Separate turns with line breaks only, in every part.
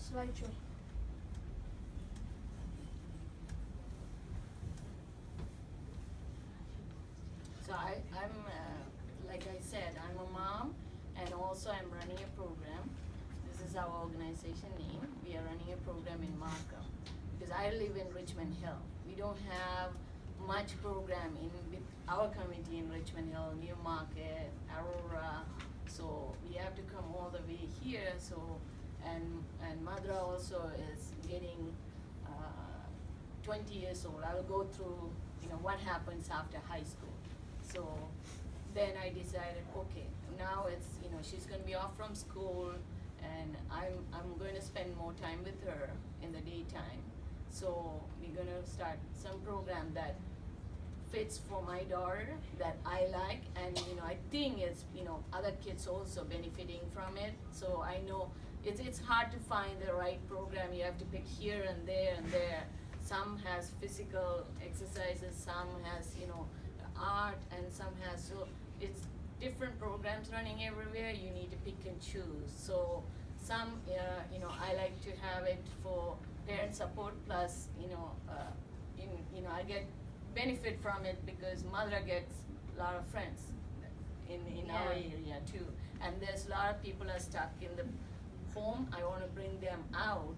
slideshow.
So I'm like I said, I'm a mom, and also I'm running a program. This is our organization name. We are running a program in Markham because I live in Richmond Hill. We don't have much program in with our community in Richmond Hill, Newmarket, Aurora. So we have to come all the way here. So and Madra also is getting 20 years old. I will go through what happens after high school. So then I decided, okay, now it's she's going to be off from school, and I'm going to spend more time with her in the daytime. So we're going to start some program that fits for my daughter that I like, and I think it's other kids also benefiting from it. So I know it's hard to find the right program. You have to pick here and there and there. Some has physical exercises, some has art, and some has, so it's different programs running everywhere. You need to pick and choose. So some I like to have it for parent support, plus I get benefit from it because mother gets a lot of friends in our area too, and there's a lot of people are stuck in the home. I want to bring them out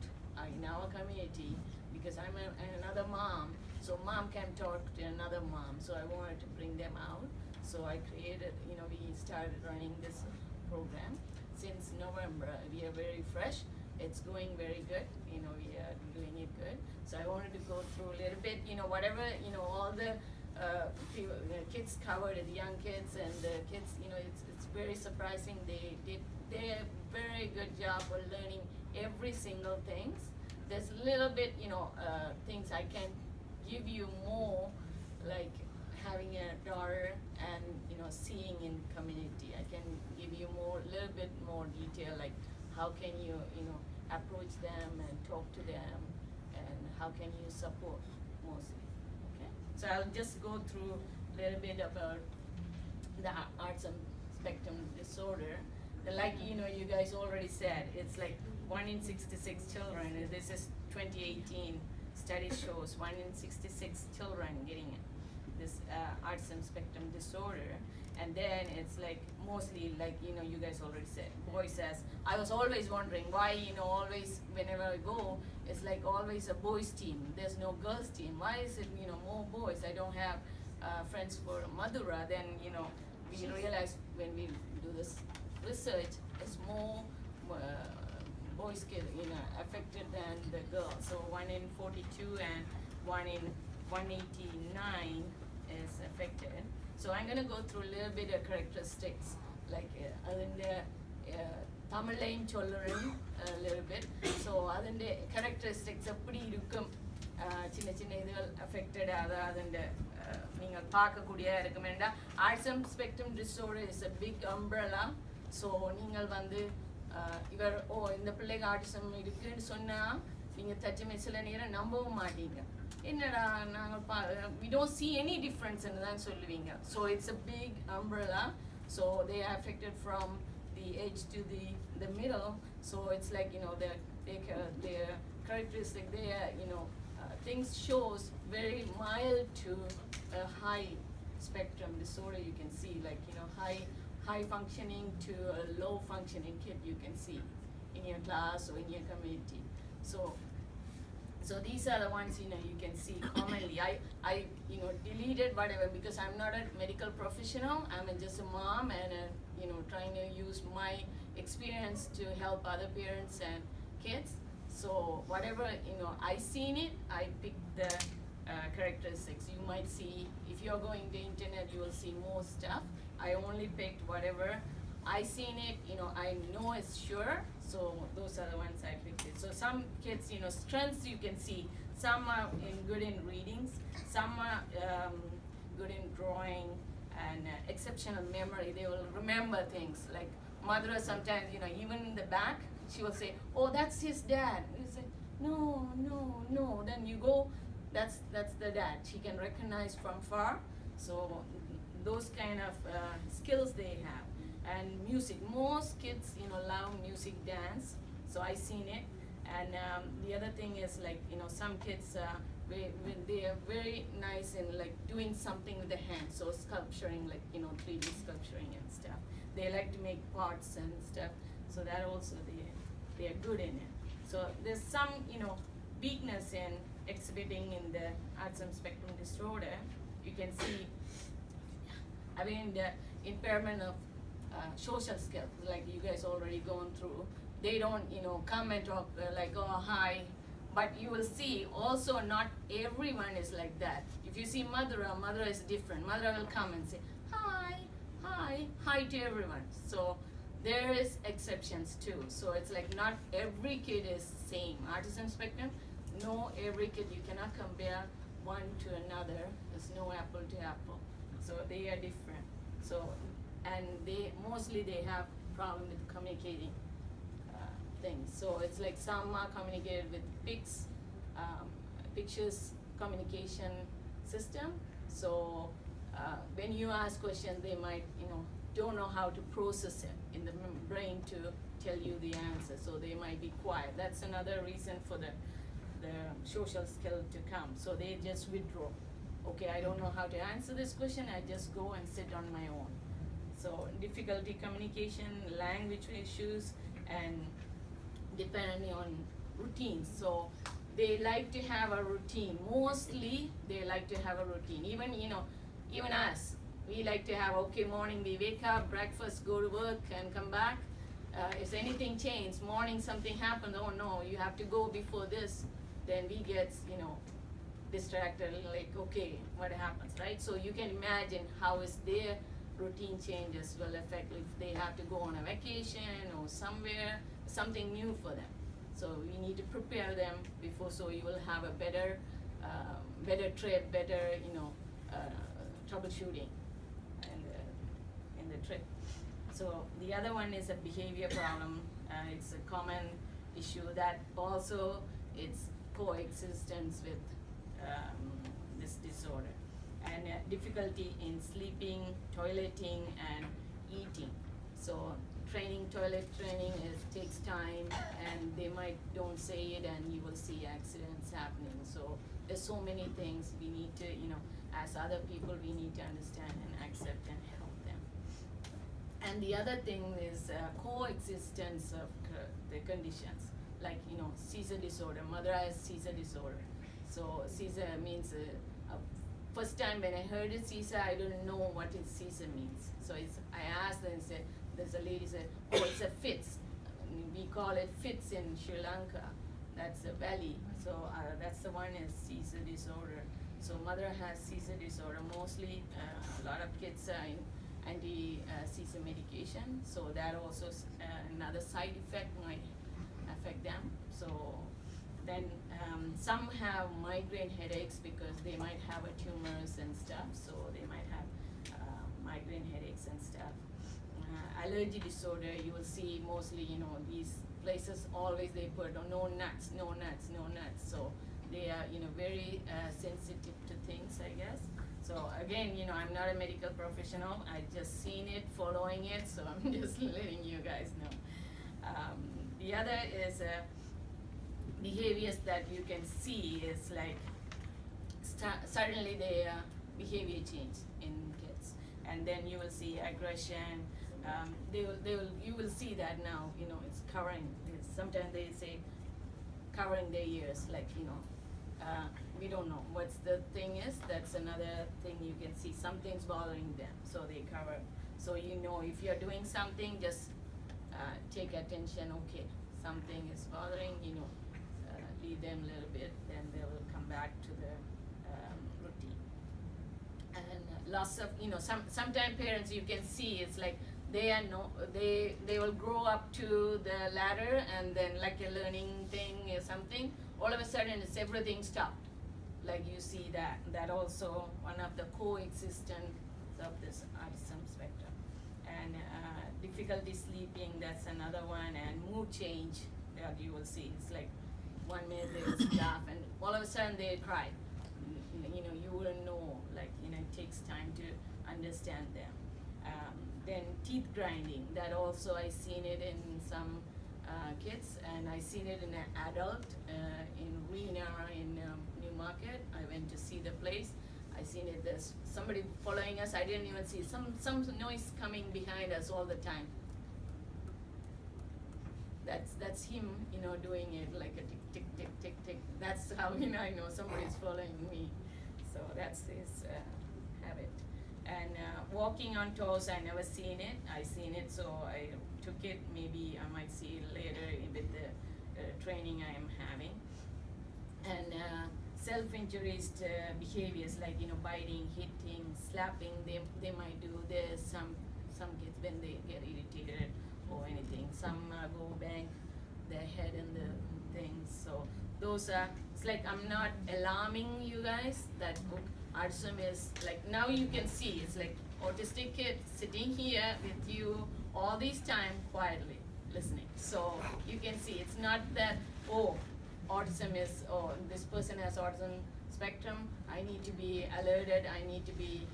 in our community because I'm another mom, so mom can talk to another mom, so I wanted to bring them out. So I created, we started running this program since November. We are very fresh. It's going very good. We are doing it good. So I wanted to go through a little bit, whatever, all the people, kids covered, the young kids and the kids, it's very surprising. They did their very good job of learning every single things. There's a little bit, things I can give you more, like having a daughter and seeing in community. I can give you more, little bit more detail, like how can you approach them and talk to them, and how can you support mostly. Okay, so I'll just go through a little bit about the autism spectrum disorder. Like you guys already said, it's like 1 in 66 children. This is 2018 study shows 1 in 66 children getting this autism spectrum disorder. And then it's like mostly like you guys already said, boys. As I was always wondering why always whenever I go, it's like always a boys team. There's no girls team. Why is it more boys? I don't have friends for Madura. Then we realized when we do this research, it's more boys get affected than the girls. So 1 in 42 and 1 in 189 is affected. So I'm going to go through a little bit of characteristics, like the Tamil children a little bit. So the characteristics எப்படி இருக்கும் சின்ன சின்ன இதுகள் affected அதന്റെ நீங்கள் பார்க்கக்கூடிய இருக்குமெண்டா autism spectrum disorder is a big umbrella. So நீங்கள் இவர் இந்த பிள்ளைக்கு ஆட்டிசம் இருக்குன்னு சொன்னா நீங்க தச்சுமே சில நேரம் நம்பவும் மாட்டீங்க. என்னடா நாங்கள் we don't see any difference ன்னு தான் சொல்லுவீங்க. So it's a big umbrella. So they are affected from the age to the middle. So it's like their characteristic, their things shows very mild to a high spectrum disorder. You can see like high functioning to a low functioning kid you can see in your class or in your community. So these are the ones you can see commonly. I deleted whatever because I'm not a medical professional. I'm just a mom and trying to use my experience to help other parents and kids. So whatever I seen it, I picked the characteristics. You might see, if you're going to internet, you will see more stuff. I only picked whatever I seen it, I know it's sure. So those are the ones I picked it. So some kids, strengths you can see. Some are good in readings, some are good in drawing, and exceptional memory. They will remember things. Like mother sometimes, even in the back, she will say, "Oh, that's his dad." And you say, "No." Then you go, that's the dad. She can recognize from far. So those kind of skills they have. And music, most kids love music, dance. So I seen it. And the other thing is, like, some kids, they are very nice in like doing something with the hands, so sculpturing, like 3D sculpturing and stuff. They like to make pots and stuff, so that also they are good in it. So there's some weakness in exhibiting in the autism spectrum disorder. You can see, I mean, the impairment of social skills, like you guys already gone through. They don't come and talk like, oh, hi. But you will see also not everyone is like that. If you see mother is different. Mother will come and say hi, hi, hi to everyone. So there is exceptions too. So it's like not every kid is same. Autism spectrum, no, every kid, you cannot compare one to another. There's no apple to apple. So they are different. So, and they have problem with communicating things. So it's like some are communicated with pictures communication system. So when you ask questions, they might don't know how to process it in the brain to tell you the answer. So they might be quiet. That's another reason for the social skill to come. So they just withdraw. Okay, I don't know how to answer this question. I just go and sit on my own. So difficulty communication, language issues, and depending on routines. So they like to have a routine. Mostly they like to have a routine. Even us, we like to have, okay, morning we wake up, breakfast, go to work and come back. If anything changed, morning something happened, oh no, you have to go before this, then we get distracted, like, okay, what happens, right? So you can imagine how is their routine changes will affect if they have to go on a vacation or somewhere, something new for them. So we need to prepare them before, so you will have a better trip, better troubleshooting in the trip. So the other one is a behavior problem. It's a common issue that also it's coexistence with this disorder, and difficulty in sleeping, toileting, and eating. So toilet training takes time, and they might don't say it, and you will see accidents happening. So there's so many things we need to, as other people, we need to understand and accept and help them. And the other thing is coexistence of the conditions, like seizure disorder. Mother has seizure disorder. So seizure means first time when I heard it seizure, I didn't know what seizure means. So I asked her and said, there's a lady said, oh, it's a fits. We call it fits in Sri Lanka. That's a valley. So that's the one is seizure disorder. So mother has seizure disorder. Mostly a lot of kids are in anti-seizure medication. So that also another side effect might affect them. So then some have migraine headaches because they might have tumors and stuff. So they might have migraine headaches and stuff. Allergy disorder, you will see mostly, these places always they put no nuts, no nuts, no nuts. So they are, very sensitive to things, I guess. So again, I'm not a medical professional. I just seen it, following it, so I'm just letting you guys know. The other is behaviors that you can see is like suddenly the behavior change in kids, and then you will see aggression. You will see that now. It's covering. Sometimes they say covering their ears, like we don't know what's the thing is. That's another thing you can see. Something's bothering them, so they cover. So if you're doing something, just take attention. Okay, something is bothering. Leave them a little bit, then they will come back to the routine. And lots of sometimes parents you can see it's like they will grow up to the ladder, and then like a learning thing or something, all of a sudden it's everything stopped. Like you see that also one of the coexistence of this autism spectrum. And difficulty sleeping, that's another one, and mood change that you will see. It's like 1 minute they will laugh, and all of a sudden they cry. You wouldn't know, like it takes time to understand them. Then teeth grinding, that also I seen it in some kids, and I seen it in an adult in Rena in Newmarket. I went to see the place. I seen it. There's somebody following us. I didn't even see some noise coming behind us all the time. That's him, doing it like a tick tick tick tick tick. That's how I know somebody's following me. So that's his habit. And walking on toes, I never seen it. I seen it, so I took it. Maybe I might see it later with the training I am having. And self-injurious behaviors like biting, hitting, slapping. They might do this. Some kids when they get irritated or anything. Some go bang their head in the things. So those are. It's like I'm not alarming you guys that autism is like, now you can see it's like autistic kid sitting here with you all this time quietly listening. So you can see it's not that autism is, this person has autism spectrum, I need to be alerted, I need to be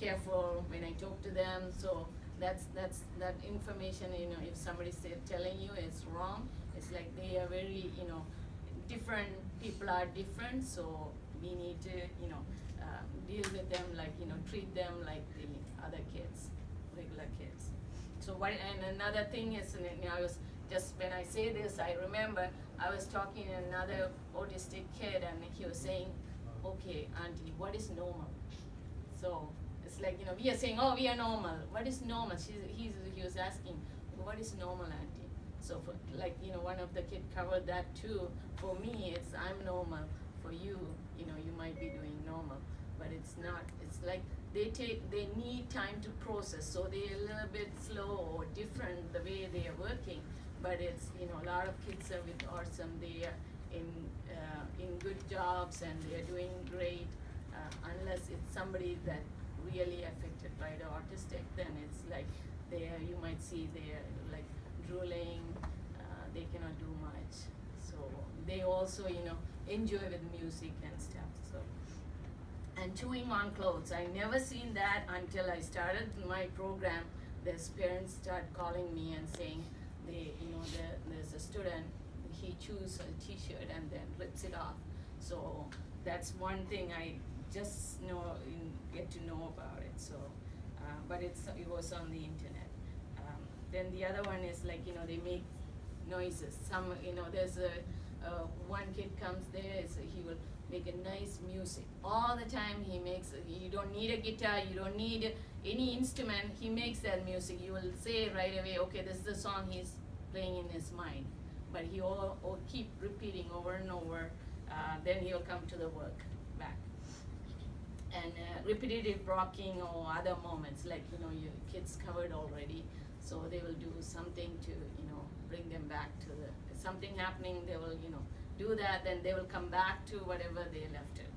careful when I talk to them. So that's that information, if somebody's telling you it's wrong, it's like they are very, different people are different, so we need to, deal with them like, treat them like the other kids, regular kids. So and another thing is, I was just, when I say this, I remember I was talking to another autistic kid and he was saying, okay, auntie, what is normal? So it's like, we are saying, oh, we are normal. What is normal? He was asking, what is normal, auntie? So for, like, one of the kid covered that too. For me, it's I'm normal. For you, you might be doing normal, but it's not. It's like they need time to process, so they're a little bit slow or different the way they are working. But it's, a lot of kids are with autism. They are in good jobs and they are doing great. Unless it's somebody that really affected by the autistic, then it's like you might see they're like drooling. They cannot do much. So they also, enjoy with music and stuff. So, and chewing on clothes, I never seen that until I started my program. There's parents start calling me and saying there's a student, he chews a t-shirt and then rips it off. So that's one thing I just get to know about it. So, but it was on the internet. Then the other one is like, they make noises. Some, there's one kid comes there, so he will make a nice music. All the time he makes, you don't need a guitar, you don't need any instrument, he makes that music. You will say right away, okay, this is the song he's playing in his mind. But he will keep repeating over and over, then he'll come to the work back. And repetitive rocking or other moments, like, your kids covered already, so they will do something to, bring them back to something happening, they will, do that, then they will come back to whatever they left it.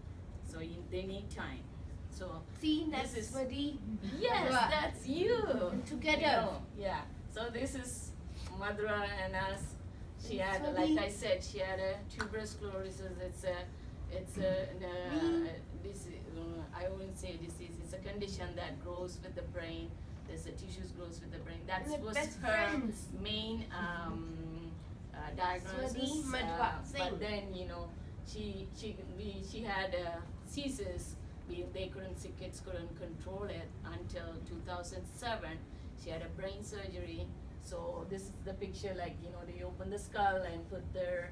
So they need time. So
see, that's very
yes, that's you
together.
Yeah. So this is Madhura and us. She had,
Sorry.
like I said, she had a tuberous sclerosis. It's a I wouldn't say disease. It's a condition that grows with the brain. There's a tissues grows with the brain. That was her main diagnosis. But then she had seizures. Kids couldn't control it until 2007. She had a brain surgery. So this is the picture, like, they opened the skull and put their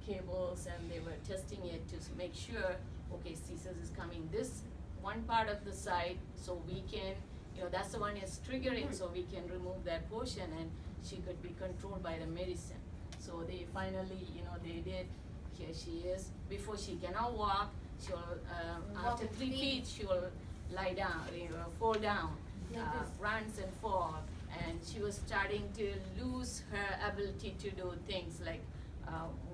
cables, and they were testing it to make sure, okay, seizures is coming this one part of the side, so we can, that's the one is triggering, so we can remove that portion, and she could be controlled by the medicine. So they finally, they did. Here she is. Before, she cannot walk. She'll after 3 feet, she will lie down, fall down, runs and fall. And she was starting to lose her ability to do things like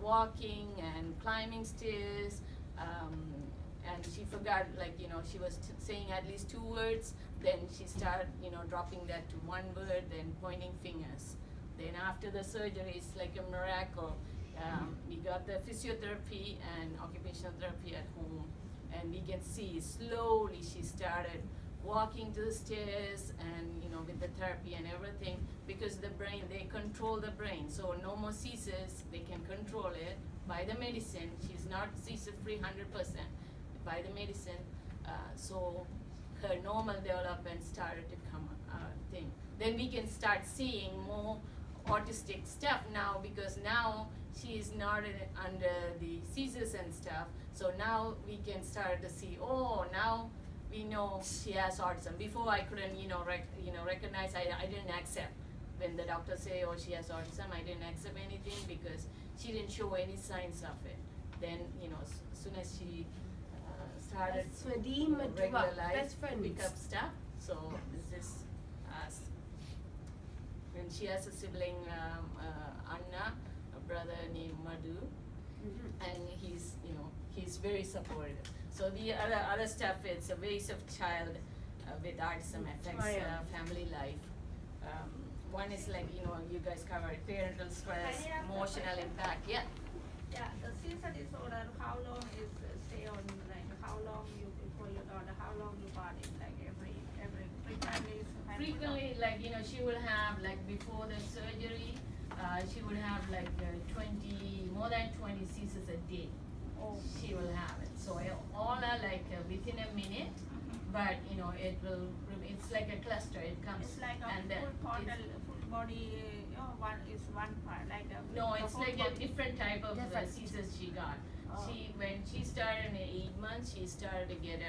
walking and climbing stairs, and she forgot, like, she was saying at least 2 words, then she started, dropping that to 1 word, then pointing fingers. Then after the surgery, it's like a miracle. We got the physiotherapy and occupational therapy at home, and we can see slowly she started walking to the stairs and with the therapy and everything, because the brain, they control the brain, so no more seizures, they can control it by the medicine. She's not seizure free 100% by the medicine, so her normal development started to come thing. Then we can start seeing more autistic stuff now, because now she is not under the seizures and stuff, so now we can start to see, oh, now we know she has autism. Before I couldn't recognize, I didn't accept. When the doctor say, oh, she has autism, I didn't accept anything because she didn't show any signs of it. Then as soon as she started regular life, pick up stuff. So this is us. And she has a sibling, Anna, a brother named Madhu, and he's very supportive. So the other stuff, it's a ways of child with autism affects family life. One is like, you guys covered parental stress, emotional impact. Yeah.
Yeah, the seizure disorder, how long is stay on, like how long you before your daughter, how long you got it, like every
frequently, like she will have, like before the surgery, she would have like more than 20 seizures a day.
Oh.
She will have it. So all are like within a minute, but it's like a cluster. It comes
It's like a
and then
full body, one is one part, like a.
no, it's like a
body.
different type of seizures she got.
Oh.
When she started in 8 months, she started to get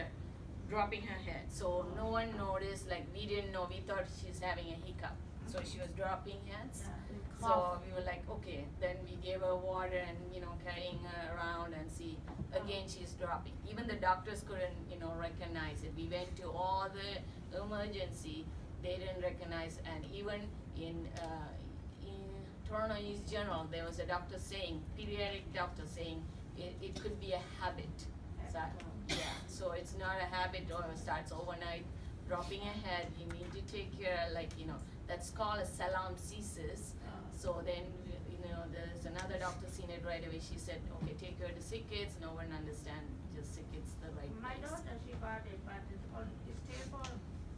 dropping her head. So no one noticed, like we didn't know, we thought she's having a hiccup. So she was dropping heads.
Yeah.
So we were like, okay, then we gave her water and carrying her around and see, again she's dropping. Even the doctors couldn't recognize it. We went to all the emergency, they didn't recognize, and even in Toronto East General, there was a doctor saying, pediatric doctor saying, it could be a habit. So, yeah, so it's not a habit or it starts overnight, dropping a head, you need to take care, like, that's called a salam seizures. So then, there's another doctor seen it right away. She said, okay, take her to sick kids. No one understand, just sick kids the right
My
place.
daughter, she got it, but it stayed for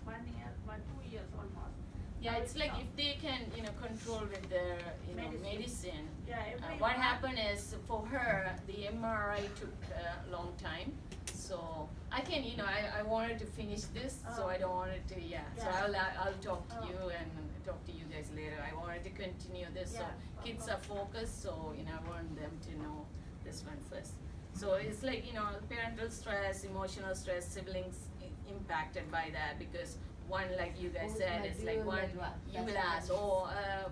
1 year, 2 years almost.
Yeah,
Now
it's like
stopped.
if they can, control with their, medicine.
Yeah,
What happened is, for her, the MRI took a long time. So I can, I wanted to finish this, so I don't want it to, So I'll talk to you and talk to you guys later. I wanted to continue this, so kids are focused, so, I want them to know this one first. So it's like, parental stress, emotional stress, siblings impacted by that, because one, like you guys said, it's like one, you will ask,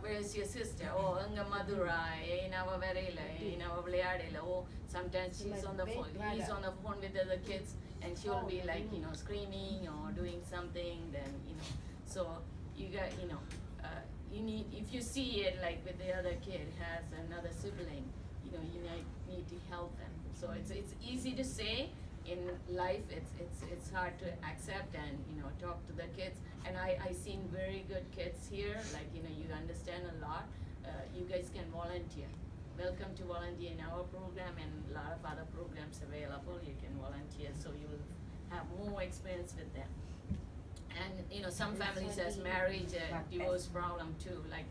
where's your sister? Oh, anga Madura, inava verela, inava vlayadela. Oh, sometimes she's on the phone, he's on the phone with the other kids, and she'll be like, screaming or doing something, then, so you got, you need, if you see it like with the other kid has another sibling, you need to help them. So it's easy to say. In life, it's hard to accept and talk to the kids. And I seen very good kids here. Like you understand a lot. You guys can volunteer. Welcome to volunteer in our program and a lot of other programs available. You can volunteer, so you will have more experience with them. And some families has marriage, divorce problem too. Like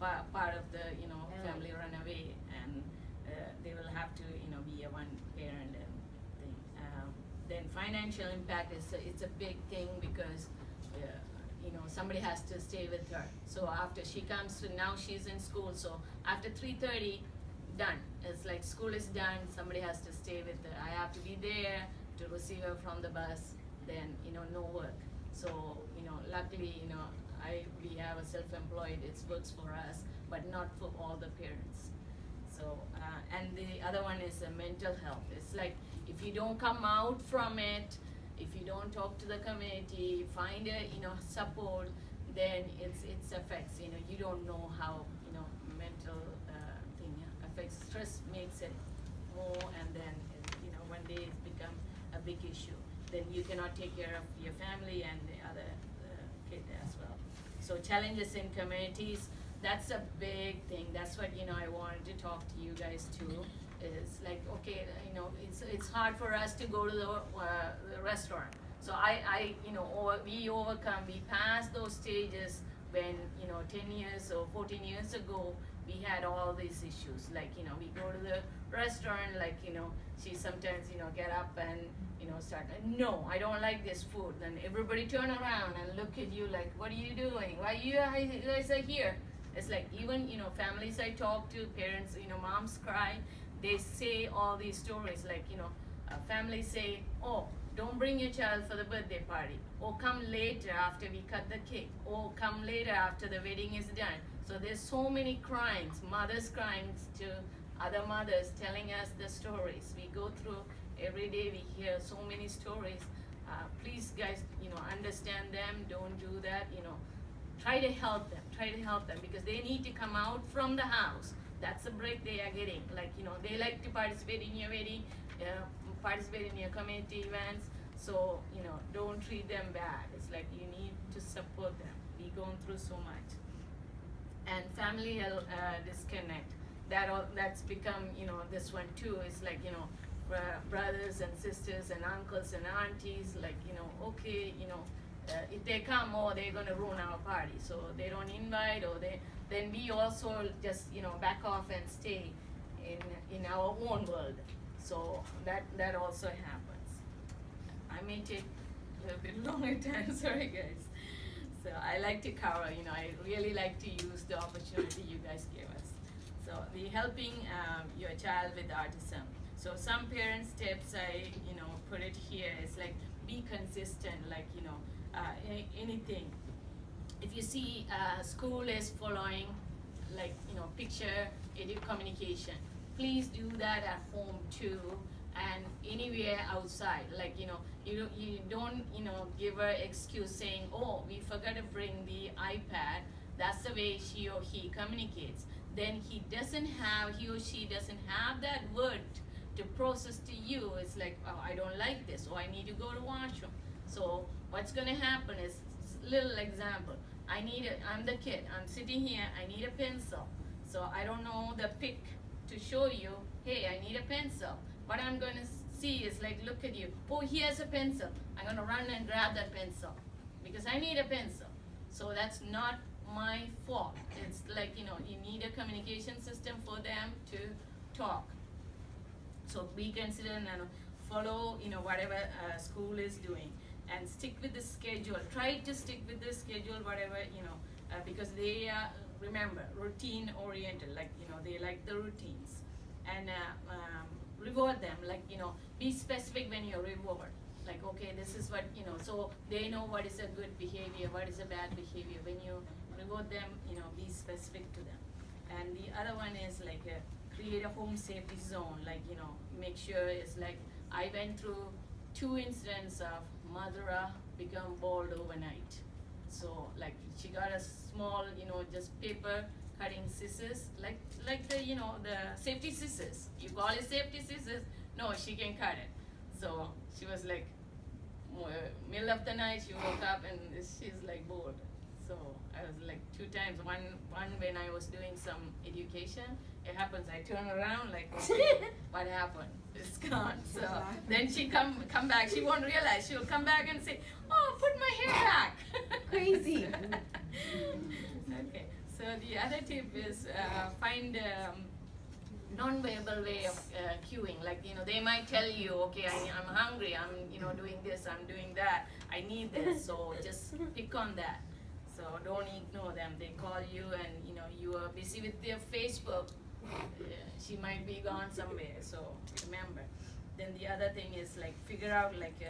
part of the family run away, and they will have to be a one parent. Then financial impact is it's a big thing, because somebody has to stay with her. So after she comes to, now she's in school, so after 3:30, done. It's like school is done, somebody has to stay with her. I have to be there to receive her from the bus, then no work. So luckily we have a self-employed, it works for us, but not for all the parents. So and the other one is mental health. It's like if you don't come out from it, if you don't talk to the community, find a support, then it's affects. You don't know how mental thing affects. Stress makes it more, and then one day it's become a big issue. Then you cannot take care of your family and the other kid as well. So challenges in communities. That's a big thing. That's what I wanted to talk to you guys too. Is like, okay, it's hard for us to go to the restaurant. So we overcome, we pass those stages when, 10 years or 14 years ago, we had all these issues. Like, we go to the restaurant, like, she sometimes, get up and, start, no, I don't like this food. Then everybody turn around and look at you like, what are you doing? Why you guys are here? It's like, even, families I talk to, parents, moms cry, they say all these stories, like, families say, oh, don't bring your child for the birthday party, or come later after we cut the cake, or come later after the wedding is done. So there's so many crimes, mothers crying to other mothers, telling us the stories. We go through every day, we hear so many stories. Please guys, understand them, don't do that, try to help them, because they need to come out from the house. That's the break they are getting. Like, they like to participate in your wedding, participate in your community events. So, don't treat them bad. It's like you need to support them. We're going through so much. And family disconnect. That's become, this one too. It's like, brothers and sisters and uncles and aunties, like, okay, if they come, they're gonna ruin our party. So they don't invite, or then we also just, back off and stay in our own world. So that also happens. I may take a little bit longer time, sorry guys. So I like to cover, I really like to use the opportunity you guys give us. So the helping your child with autism. So some parent steps I, put it here is like, be consistent, like, anything. If you see school is following, like, picture communication, please do that at home too, and anywhere outside. Like, you don't, give her excuse saying, oh, we forgot to bring the iPad. That's the way she or he communicates. Then he or she doesn't have that word to process to you. It's like, oh, I don't like this, or I need to go to washroom. So what's gonna happen is, little example, I'm the kid, I'm sitting here, I need a pencil. So I don't know the pick to show you, hey, I need a pencil. What I'm gonna see is like, look at you, oh, here's a pencil. I'm gonna run and grab that pencil because I need a pencil. So that's not my fault. It's like, you need a communication system for them to talk. So be considerate and follow, whatever school is doing, and stick with the schedule. Try to stick with the schedule, whatever, because they are, remember, routine oriented, like, they like the routines. And reward them, like, be specific when you reward. Like, okay, this is what, so they know what is a good behavior, what is a bad behavior. When you reward them, be specific to them. And the other one is like, create a home safety zone. Like, make sure it's like, I went through 2 incidents of mother become bald overnight. So like, she got a small, just paper cutting scissors, like the, the safety scissors. You call it safety scissors? No, she can cut it. So she was like, middle of the night, she woke up and she's like bored. So I was like 2 times. One when I was doing some education, it happens. I turn around like, okay, what happened? It's gone. So then she come back. She won't realize. She'll come back and say, oh, put my hair back.
Crazy.
Okay. So the other tip is find non-verbal way of cueing. Like, they might tell you, okay, I'm hungry. I'm doing this. I'm doing that. I need this. So just pick on that. So don't ignore them. They call you and you are busy with their Facebook. She might be gone somewhere. So remember. Then the other thing is like, figure out like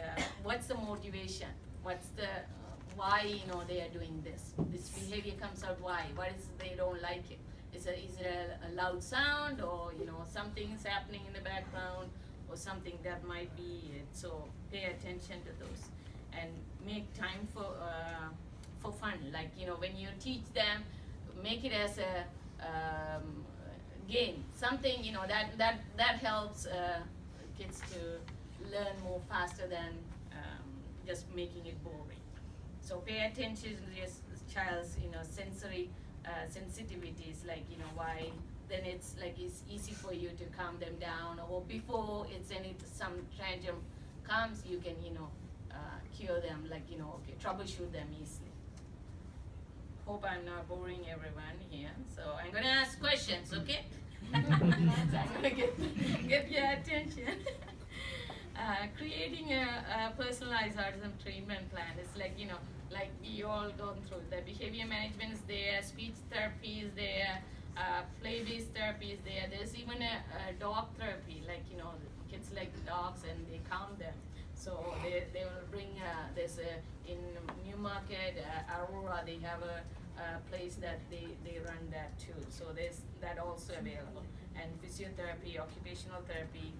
what's the motivation? What's the why they are doing this? This behavior comes out why? What is it they don't like it? Is it a loud sound, or something's happening in the background, or something that might be it? So pay attention to those and make time for fun. Like, when you teach them, make it as a game, something that helps kids to learn more faster than just making it boring. So pay attention to your child's sensory sensitivities, like why. Then it's like, it's easy for you to calm them down, or before some tantrum comes, you can cure them, like, okay, troubleshoot them easily. Hope I'm not boring everyone here. So I'm going to ask questions, okay? So I'm going to get your attention. Creating a personalized autism treatment plan is like, like we all gone through. The behavior management is there, speech therapy is there, play-based therapy is there. There's even a dog therapy, like, kids like dogs and they calm them. So they will bring, in Newmarket, Aurora, they have a place that they run that too. So there's that also available. And physiotherapy, occupational therapy,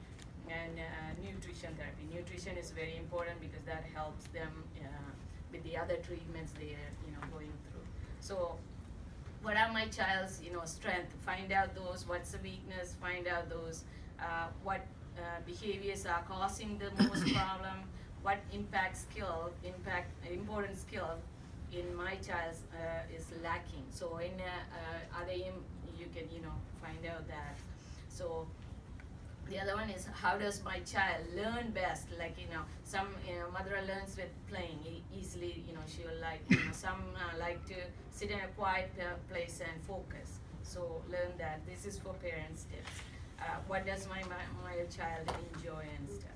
and nutrition therapy. Nutrition is very important because that helps them with the other treatments they are going through. So what are my child's strength? Find out those. What's the weakness? Find out those. What behaviors are causing the most problem? What important skill in my child is lacking. So in other you can find out that. So the other one is, how does my child learn best? Like, some mother learns with playing easily. She will like, some like to sit in a quiet place and focus. So learn that. This is for parents' tips. What does my child enjoy and stuff.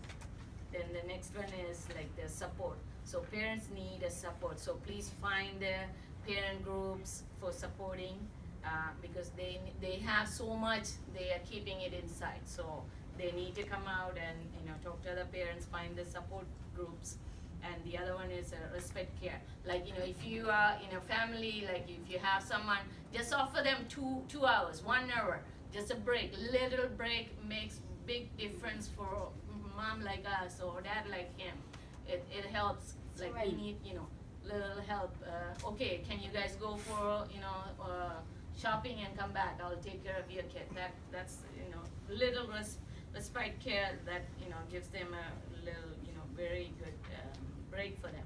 Then the next one is like the support. So parents need a support. So please find the parent groups for supporting, because they have so much, they are keeping it inside. So they need to come out and talk to the parents, find the support groups. And the other one is respect care. Like, if you are in a family, like if you have someone, just offer them 2 hours, 1 hour, just a break. Little break makes big difference for mom like us or dad like him. It helps. Like, we need little help. Okay, can you guys go for shopping and come back? I'll take care of your kid. That's little respite care that gives them a little very good break for them.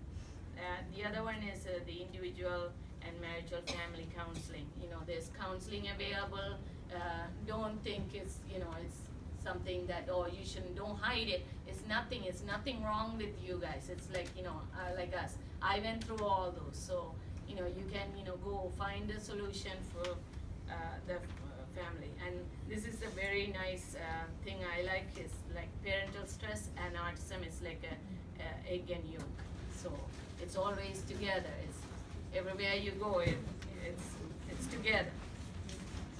The other one is the individual and marital family counseling. There's counseling available. Don't think it's it's something that, oh, you shouldn't, don't hide it. It's nothing wrong with you guys. It's like, like us. I went through all those. So, you can, go find a solution for the family. And this is a very nice thing I like, is like parental stress and autism is like a egg and yolk. So it's always together. It's everywhere you go, it's together.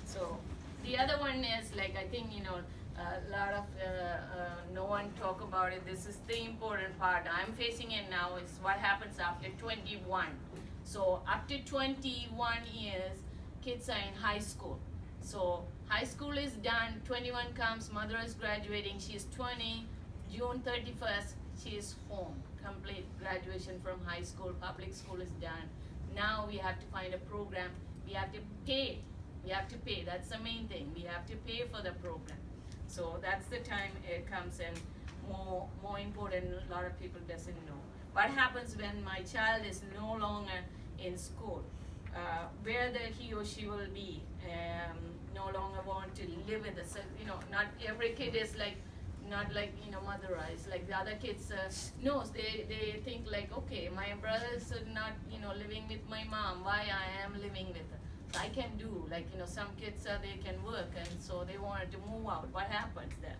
So the other one is like, I think, a lot of no one talk about it. This is the important part. I'm facing it now, is what happens after 21. So up to 21 years, kids are in high school. So high school is done, 21 comes, mother is graduating, she's 20, June 31st, she is home. Complete graduation from high school, public school is done. Now we have to find a program, we have to pay. That's the main thing. We have to pay for the program. So that's the time it comes in more important. A lot of people doesn't know. What happens when my child is no longer in school? Where he or she will be, no longer want to live with us. Not every kid is like, not like, motherized. Like the other kids knows, they think like, okay, my brothers are not, living with my mom, why I am living with her? I can do, like, some kids they can work, and so they wanted to move out. What happens then?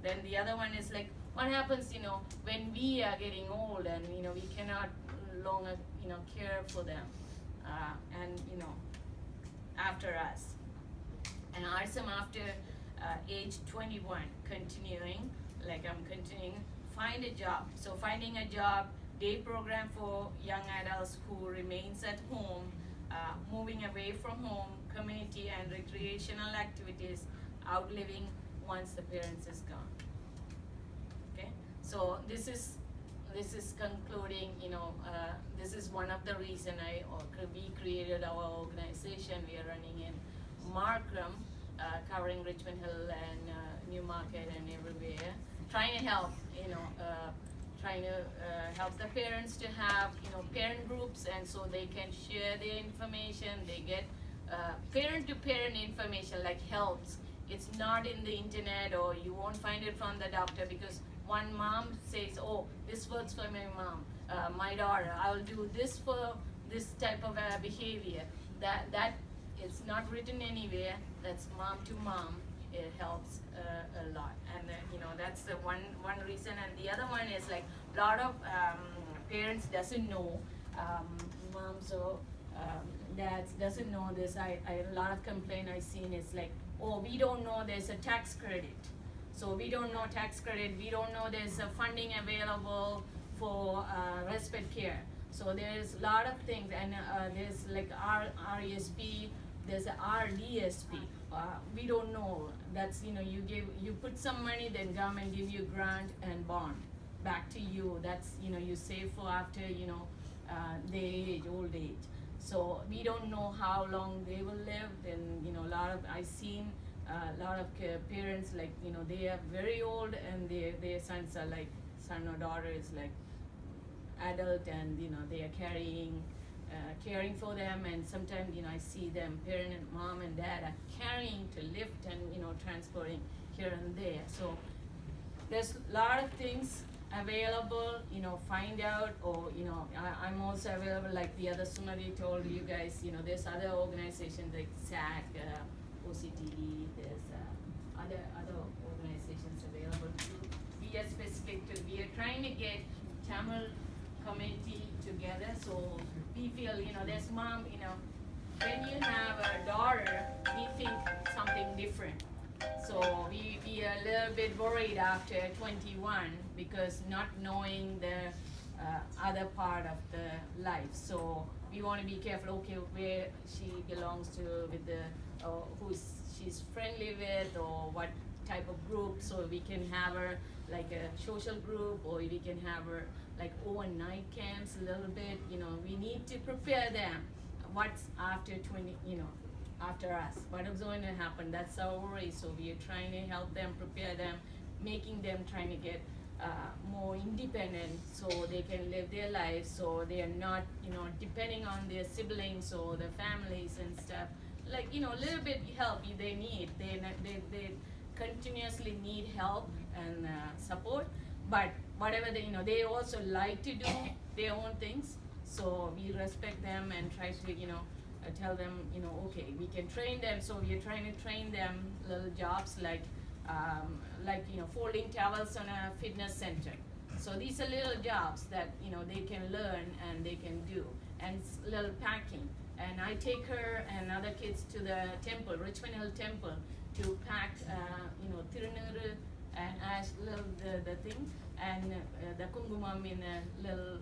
Then the other one is like, what happens, when we are getting old and, we cannot longer, care for them, and, after us. And autism after age 21, continuing, like I'm continuing, find a job. So finding a job, day program for young adults who remains at home, moving away from home, community and recreational activities, outliving once the parents is gone. Okay, so this is concluding. This is one of the reason we created our organization. We are running in Markham, covering Richmond Hill and Newmarket and everywhere, trying to help. Trying to help the parents to have parent groups, and so they can share their information. They get parent to parent information, like helps. It's not in the internet, or you won't find it from the doctor, because one mom says, oh, this works for my mom, my daughter, I'll do this for this type of behavior. That it's not written anywhere. That's mom to mom. It helps a lot, and that's the one reason. And the other one is like a lot of parents doesn't know, moms or dads doesn't know this. I a lot of complaint I seen is like, oh, we don't know there's a tax credit. So we don't know tax credit, we don't know there's a funding available for respite care. So there's a lot of things, and there's like RESP, there's a RDSP. We don't know. That's you put some money, then government give you grant and bond back to you. That's you save for after they old age. So we don't know how long they will live. And a lot of I seen a lot of parents like they are very old and their sons are like son or daughter is like adult, and they are caring for them, and sometimes I see them parent and mom and dad are carrying to lift and transporting here and there. So there's a lot of things available, find out, or I'm also available like the other Sumati told you guys, there's other organizations like SAC, OCTE, there's other organizations available too. We are specific to, we are trying to get Tamil community together, so we feel, there's mom, when you have a daughter, we think something different. So we are a little bit worried after 21 because not knowing the other part of the life. So we want to be careful, okay, where she belongs to, with the who she's friendly with, or what type of group, so we can have her like a social group, or we can have her like overnight camps a little bit. We need to prepare them what's after 20, after us, what is going to happen. That's our worry. So we are trying to help them, prepare them, making them trying to get more independent, so they can live their lives, so they are not depending on their siblings or their families and stuff. Like a little bit help they need. They continuously need help and support, but whatever they also like to do their own things. So we respect them and try to tell them okay, we can train them. So we are trying to train them little jobs like folding towels on a fitness center. So these are little jobs that they can learn and they can do, and little packing. And I take her and other kids to the temple, Richmond Hill Temple, to pack Tirunuru and ash little the thing, and the kungumam in little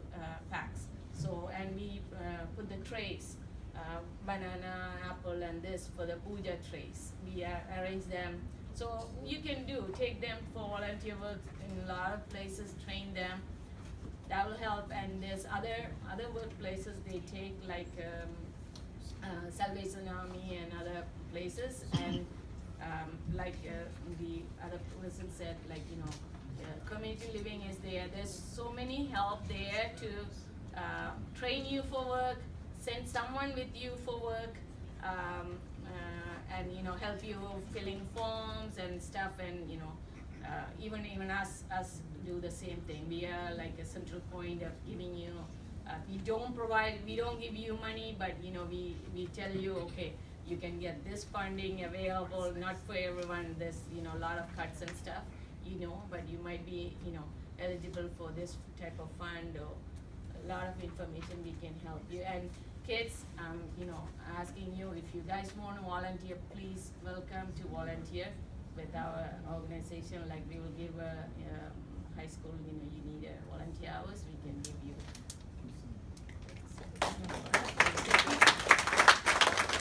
packs. So, and we put the trays, banana, apple, and this for the puja trays. We arrange them. So you can take them for volunteer work in a lot of places, train them. That will help. And there's other workplaces they take, like Salvation Army and other places, and like the other person said, like community living is there. There's so many help there to train you for work, send someone with you for work, and help you filling forms and stuff, and even us do the same thing. We are like a central point of giving you. We don't give you money, but we tell you, okay, you can get this funding available, not for everyone. There's a lot of cuts and stuff, but you might be eligible for this type of fund, or a lot of information we can help you. And kids, asking you, if you guys want to volunteer, please welcome to volunteer with our organization. Like we will give high school, you need a volunteer hours, we can give you